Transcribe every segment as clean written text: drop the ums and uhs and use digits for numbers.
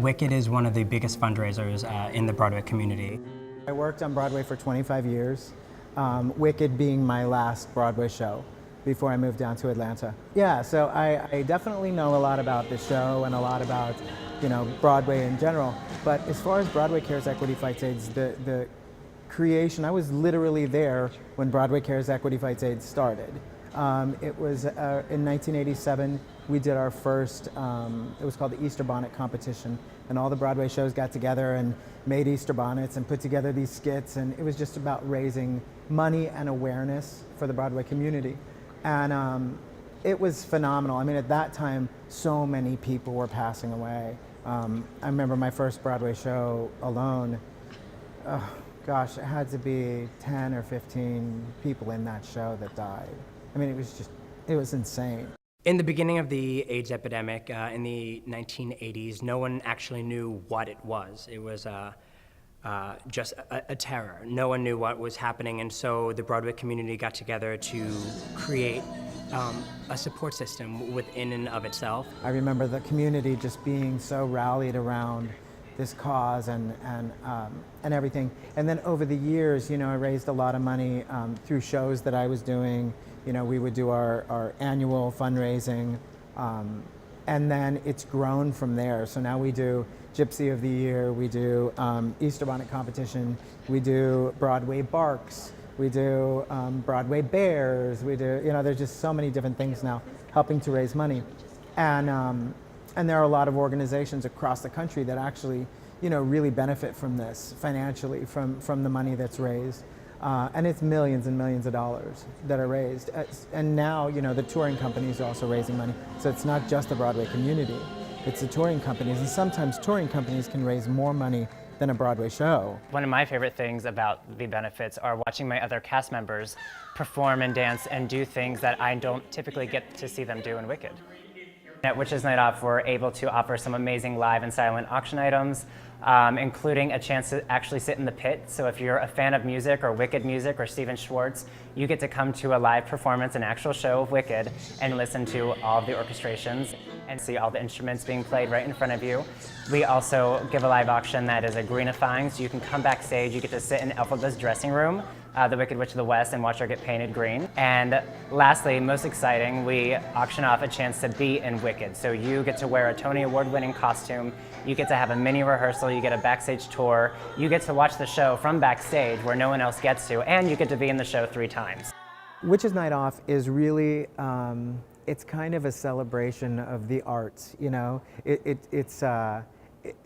Wicked is one of the biggest fundraisers in the Broadway community. I worked on Broadway for 25 years, Wicked being my last Broadway show before I moved down to Atlanta. Yeah, so I definitely know a lot about the show and a lot about, Broadway in general. But as far as Broadway Cares Equity Fights AIDS, the creation, I was literally there when Broadway Cares Equity Fights AIDS started. It was in 1987, we did our first, it was called the Easter Bonnet Competition, and all the Broadway shows got together and made Easter bonnets and put together these skits, and it was just about raising money and awareness for the Broadway community. And it was phenomenal. I mean, at that time, so many people were passing away. I remember my first Broadway show alone, gosh, it had to be 10 or 15 people in that show that died. I mean, it was insane. In the beginning of the AIDS epidemic in the 1980s, no one actually knew what it was. It was just a terror. No one knew what was happening, and so the Broadway community got together to create a support system within and of itself. I remember the community just being so rallied around this cause and everything. And then over the years, I raised a lot of money through shows that I was doing. We would do our annual fundraising, and then it's grown from there. So now we do Gypsy of the Year, we do Easter Bonnet Competition, we do Broadway Barks, we do Broadway Bears, we do, there's just so many different things now helping to raise money. And there are a lot of organizations across the country that actually, really benefit from this financially, from the money that's raised. And it's millions and millions of dollars that are raised. And now, the touring companies are also raising money. So it's not just the Broadway community, it's the touring companies. And sometimes touring companies can raise more money than a Broadway show. One of my favorite things about the benefits are watching my other cast members perform and dance and do things that I don't typically get to see them do in Wicked. At Witches Night Off, we're able to offer some amazing live and silent auction items, including a chance to actually sit in the pit. So if you're a fan of music or Wicked music or Stephen Schwartz, you get to come to a live performance, an actual show of Wicked, and listen to all of the orchestrations and see all the instruments being played right in front of you. We also give a live auction that is a greenifying, so you can come backstage, you get to sit in Elphaba's dressing room, the Wicked Witch of the West, and watch her get painted green. And lastly, most exciting, we auction off a chance to be in Wicked. So you get to wear a Tony Award-winning costume, you get to have a mini rehearsal, you get a backstage tour, you get to watch the show from backstage where no one else gets to, and you get to be in the show 3 times. Witches Night Off is really, it's kind of a celebration of the arts,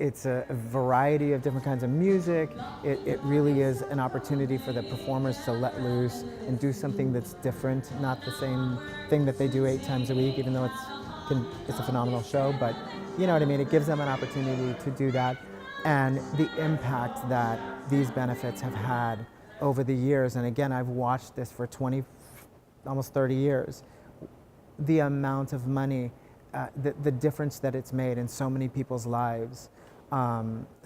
It's a variety of different kinds of music. It really is an opportunity for the performers to let loose and do something that's different, not the same thing that they do 8 times a week, even though it's a phenomenal show, but you know what I mean? It gives them an opportunity to do that, and the impact that these benefits have had over the years, and again, I've watched this for almost 30 years, the amount of money, the difference that it's made in so many people's lives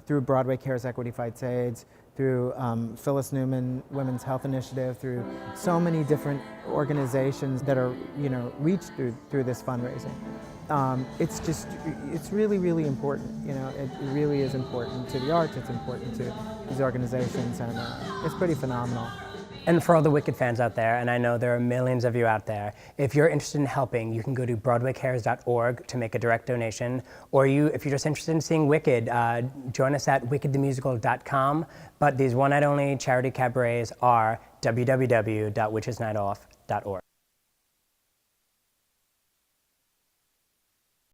through Broadway Cares Equity Fights AIDS, through Phyllis Newman Women's Health Initiative, through so many different organizations that are reached through this fundraising. It's really, really important. It really is important to the arts. It's important to these organizations, and it's pretty phenomenal. And for all the Wicked fans out there, and I know there are millions of you out there, if you're interested in helping, you can go to BroadwayCares.org to make a direct donation. Or if you're just interested in seeing Wicked, join us at wickedthemusical.com. But these one-night only charity cabarets are www.witchesnightoff.org.